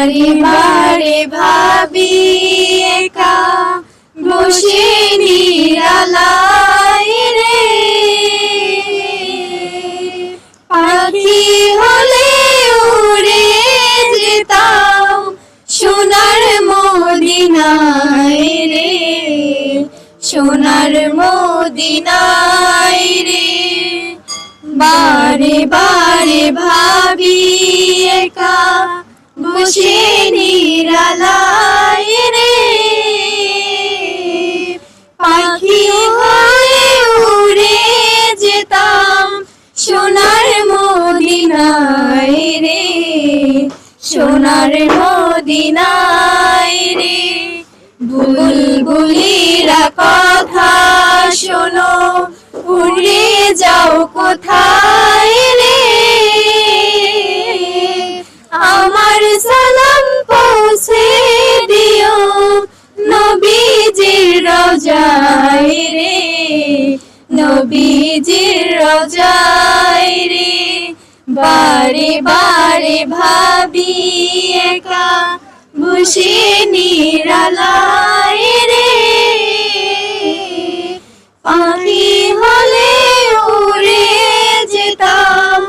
বারে বারে ভাবি একা বসে নিরালায় রে, পাখি হলে উড়ে যেতাম সোনার মদিনায় রে, সোনার মদিনায় রে। বারে বারে ভাবি একা বসে নিরালায় রে, পাখি হয়ে উড়ে যেতাম সোনার মদিনায় রে, সোনার মদিনায় রে। বুলবুলিরা কথা শোনো, উড়ে যাও কোথায় রে, আমার সালাম পৌঁছে দিও নবীজির রওজায় রে, নবীজির রওজায় রে। বারে বারে ভাবি একা বসে নিরালায় রে, পাখি হলে উড়ে যেতাম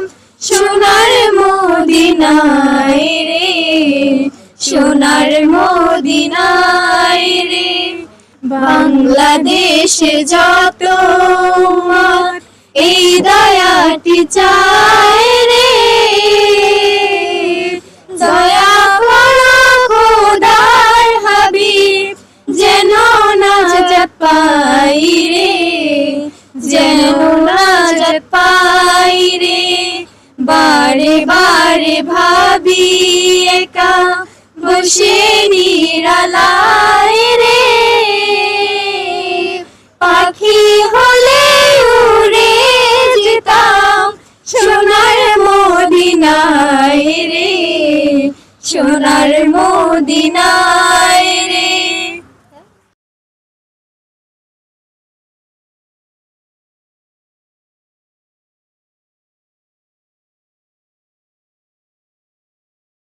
সোনার মদিনায় রে, সোনার মদিনায় রে। বাংলাদেশে যত উম্মত এই দয়াটি চায় রে, দয়া করো খোদার হাবিব যেন নাজাত পাই রে, যেন নাজাত পাই রে। বারে বারে ভাবি একা বসে নিরালায় রে, পাখি হলে উড়ে যেতাম সোনার মদিনায় রে, সোনার মদিনায়।